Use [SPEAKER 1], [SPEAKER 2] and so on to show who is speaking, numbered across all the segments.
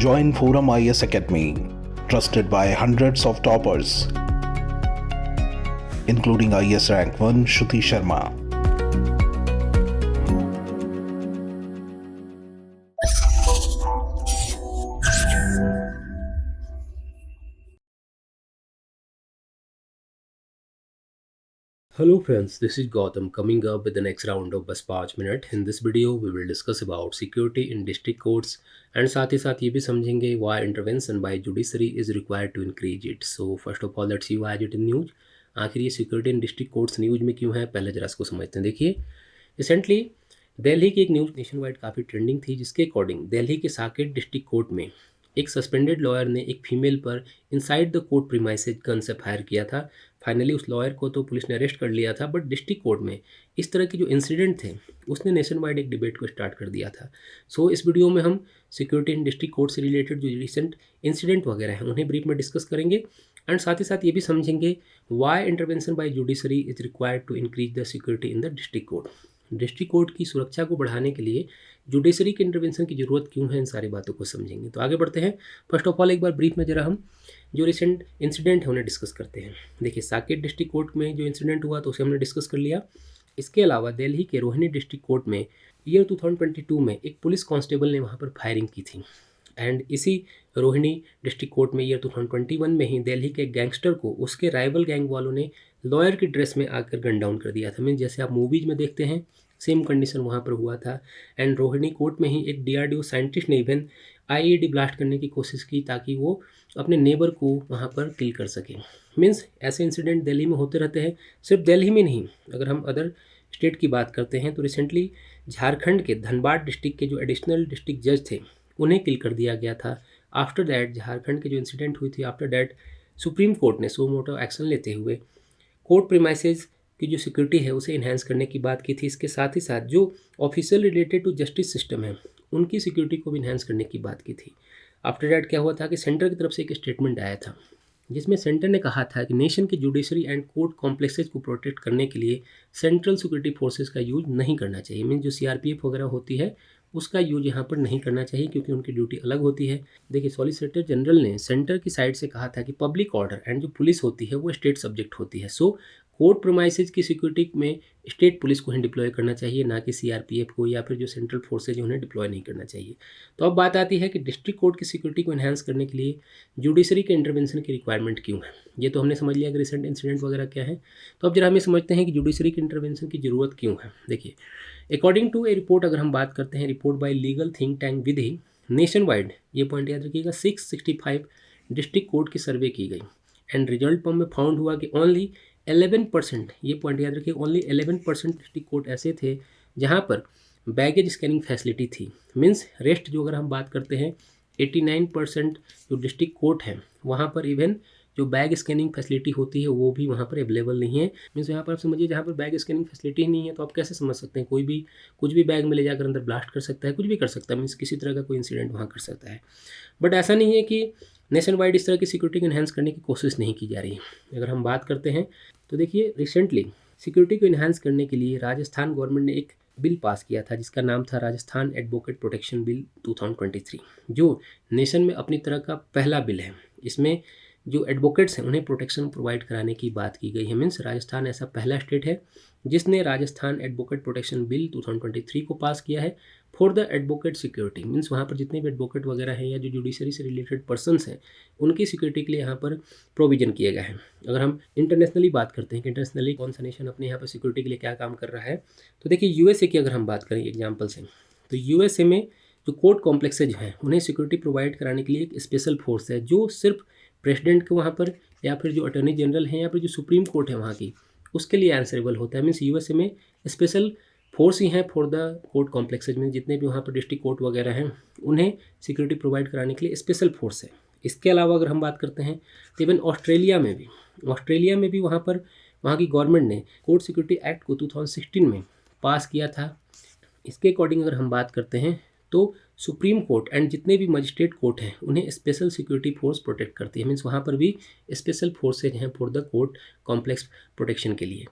[SPEAKER 1] Join Forum IS Academy, trusted by hundreds of toppers, including IS Rank 1 Shruti Sharma.
[SPEAKER 2] Hello friends, this is Gautam coming up with the next round of बस 5 minute. In this video we will discuss about security in district courts and साथ ही साथ ये भी समझेंगे why intervention by judiciary is required to increase it. So first of all let's see why it in news. आखिर ये security in district courts news में क्यों है, पहले जरा इसको समझते हैं. देखिए रिसेंटली दिल्ली की एक न्यूज़ नेशन वाइड काफ़ी ट्रेंडिंग थी, जिसके अकॉर्डिंग दिल्ली के साकेत डिस्ट्रिक्ट कोर्ट में एक सस्पेंडेड लॉयर ने एक फीमेल पर inside the court premises gun से फायर किया था. फाइनली उस लॉयर को तो पुलिस ने अरेस्ट कर लिया था, बट डिस्ट्रिक्ट कोर्ट में इस तरह के जो इंसिडेंट थे उसने नेशन वाइड एक डिबेट को स्टार्ट कर दिया था. सो इस वीडियो में हम सिक्योरिटी इन डिस्ट्रिक्ट कोर्ट से रिलेटेड जो रिसेंट इंसिडेंट वगैरह हैं उन्हें ब्रीफ में डिस्कस करेंगे एंड साथ ही साथ ये भी समझेंगे why intervention by judiciary is required to increase the security in the district court. District court की सुरक्षा को बढ़ाने के लिए जुडिशरी के इंटरवेंशन की ज़रूरत क्यों है, इन सारी बातों को समझेंगे. तो आगे बढ़ते हैं. फर्स्ट ऑफ ऑल एक बार ब्रीफ में जरा हम जो रिसेंट इंसिडेंट है उन्हें डिस्कस करते हैं. देखिए साकेत डिस्ट्रिक्ट कोर्ट में जो इंसिडेंट हुआ तो उसे हमने डिस्कस कर लिया. इसके अलावा दिल्ली के रोहिणी डिस्ट्रिक्ट कोर्ट में ईयर 2022 में एक पुलिस कांस्टेबल ने वहाँ पर फायरिंग की थी एंड इसी रोहिणी डिस्ट्रिक्ट कोर्ट में ईयर 2021 में ही दिल्ली के गैंगस्टर को उसके राइवल गैंग वालों ने लॉयर की ड्रेस में आकर गन डाउन कर दिया था. मीन जैसे आप मूवीज़ में देखते हैं सेम कंडीशन वहाँ पर हुआ था. एंड रोहिणी कोर्ट में ही एक DRDO साइंटिस्ट ने इवन IED ब्लास्ट करने की कोशिश की ताकि वो अपने नेबर को वहाँ पर किल कर सके. मीन्स ऐसे इंसिडेंट दिल्ली में होते रहते हैं. सिर्फ दिल्ली में नहीं, अगर हम अदर स्टेट की बात करते हैं तो रिसेंटली झारखंड के धनबाद डिस्ट्रिक्ट के जो एडिशनल डिस्ट्रिक्ट जज थे उन्हें किल कर दिया गया था. आफ्टर दैट झारखंड के जो इंसिडेंट हुई थी, आफ्टर दैट सुप्रीम कोर्ट ने सो मोटो एक्शन लेते हुए कोर्ट प्रीमाइसेज की जो सिक्योरिटी है उसे इन्हांस करने की बात की थी. इसके साथ ही साथ जो official related to justice system है उनकी सिक्योरिटी को भी इन्हांस करने की बात की थी. आफ्टर दैट क्या हुआ था कि सेंटर की तरफ से एक स्टेटमेंट आया था जिसमें सेंटर ने कहा था कि नेशन के जुडिशरी एंड कोर्ट कॉम्प्लेक्सेस को प्रोटेक्ट करने के लिए सेंट्रल सिक्योरिटी फोर्सेस का यूज नहीं करना चाहिए. मीन जो CRPF वगैरह होती है उसका यूज यहाँ पर नहीं करना चाहिए क्योंकि उनकी ड्यूटी अलग होती है. देखिए सॉलिसिटर जनरल ने सेंटर की साइड से कहा था कि पब्लिक ऑर्डर एंड जो पुलिस होती है वो स्टेट सब्जेक्ट होती है. सो कोर्ट प्रीमाइसेज की सिक्योरिटी में स्टेट पुलिस को ही डिप्लॉय करना चाहिए, ना कि CRPF को या फिर जो सेंट्रल फोर्सेज हैं उन्हें डिप्लॉय नहीं करना चाहिए. तो अब बात आती है कि डिस्ट्रिक्ट कोर्ट की सिक्योरिटी को इन्हांस करने के लिए जुडिशरी के इंटरवेंशन की रिक्वायरमेंट क्यों है. ये तो हमने समझ लिया कि रिसेंट इंसिडेंट वगैरह क्या है. तो अब जरा हमें समझते हैं कि जुडिशरी के इंटरवेंशन की ज़रूरत क्यों है. देखिए अकॉर्डिंग टू ए रिपोर्ट अगर हम बात करते हैं, report by legal think tank Vidhi nation wide, ये पॉइंट याद रखिएगा, 665 डिस्ट्रिक्ट कोर्ट की सर्वे की गई एंड रिजल्ट में फाउंड हुआ कि ओनली 11%, ये पॉइंट याद रखिए, ओनली 11% डिस्ट्रिक्ट कोर्ट ऐसे थे जहाँ पर बैगेज स्कैनिंग फैसिलिटी थी. मीन्स रेस्ट जो अगर हम बात करते हैं 89% जो डिस्ट्रिक्ट कोर्ट है वहाँ पर इवन जो बैग स्कैनिंग फैसिलिटी होती है वो भी वहाँ पर अवेलेबल नहीं है. मीन्स यहाँ पर आप समझिए जहाँ पर बैग स्कैनिंग फैसिलिटी ही नहीं है तो आप कैसे समझ सकते हैं कोई भी कुछ भी बैग में ले जाकर अंदर ब्लास्ट कर सकता है, कुछ भी कर सकता है. मीन्स किसी तरह का कोई इंसिडेंट वहाँ कर सकता है. बट ऐसा नहीं है कि नेशन वाइड इस तरह की सिक्योरिटी को इन्हांस करने की कोशिश नहीं की जा रही है. अगर हम बात करते हैं तो देखिए रिसेंटली सिक्योरिटी को इन्हांस करने के लिए राजस्थान गवर्नमेंट ने एक बिल पास किया था जिसका नाम था राजस्थान एडवोकेट प्रोटेक्शन बिल 2023, जो नेशन में अपनी तरह का पहला बिल है. इसमें जो एडवोकेट्स हैं उन्हें प्रोटेक्शन प्रोवाइड कराने की बात की गई है. मीन्स राजस्थान ऐसा पहला स्टेट है जिसने राजस्थान एडवोकेट प्रोटेक्शन बिल 2023 को पास किया है for the advocate security. Means वहाँ पर जितने भी एडवोकेट वगैरह हैं या जो जुडिशरी से रिलेटेड पर्सन्स हैं उनकी सिक्योरिटी के लिए यहाँ पर प्रोविजन किए गए हैं. अगर हम इंटरनेशनली बात करते हैं कि इंटरनेशनली कौन सा नेशन अपने यहाँ पर सिक्योरिटी के लिए क्या काम कर रहा है, तो देखिए USA की अगर हम बात करें एग्जाम्पल से, तो USA में जो कोर्ट कॉम्प्लेक्सेज हैं उन्हें सिक्योरिटी प्रोवाइड कराने के लिए एक स्पेशल फोर्स है जो सिर्फ प्रेसिडेंट के वहाँ पर या फिर जो अटॉर्नी जनरल हैं या फिर जो सुप्रीम कोर्ट है वहाँ की उसके लिए आंसरेबल होता है. मीन्स USA में स्पेशल फोर्स ही हैं फॉर द कोर्ट कॉम्प्लेक्सेज में, जितने भी वहाँ पर डिस्ट्रिक्ट कोर्ट वगैरह हैं उन्हें सिक्योरिटी प्रोवाइड कराने के लिए स्पेशल फोर्स है. इसके अलावा अगर हम बात करते हैं तो इवन ऑस्ट्रेलिया में भी वहाँ पर वहाँ की गवर्नमेंट ने कोर्ट सिक्योरिटी एक्ट को 2016 में पास किया था. इसके अकॉर्डिंग अगर हम बात करते हैं तो सुप्रीम कोर्ट एंड जितने भी मजिस्ट्रेट कोर्ट हैं उन्हें स्पेशल सिक्योरिटी फोर्स प्रोटेक्ट करती है. मीन्स वहाँ पर भी स्पेशल फोर्सेज हैं for the court complex protection के लिए.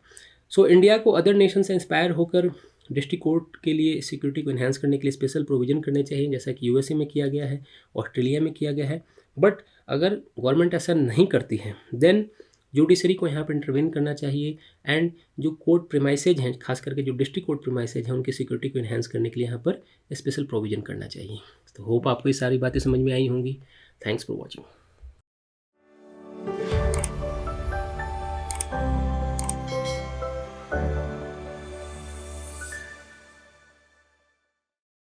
[SPEAKER 2] सो इंडिया को अदर नेशन से इंस्पायर होकर डिस्ट्रिक्ट कोर्ट के लिए सिक्योरिटी को इन्हांस करने के लिए स्पेशल प्रोविज़न करने चाहिए, जैसा कि यूएसए में किया गया है, ऑस्ट्रेलिया में किया गया है। बट अगर गवर्नमेंट ऐसा नहीं करती है देन जुडिशरी को यहाँ पर इंटरवेन करना चाहिए एंड जो कोर्ट प्रीमाइसेज हैं, खास करके जो डिस्ट्रिक्ट कोर्ट प्रीमाइसेज हैं, उनकी सिक्योरिटी को इन्हांस करने के लिए यहाँ पर स्पेशल प्रोविज़न करना चाहिए। तो होप आपको ये सारी बातें समझ में आई होंगी। Thanks for watching.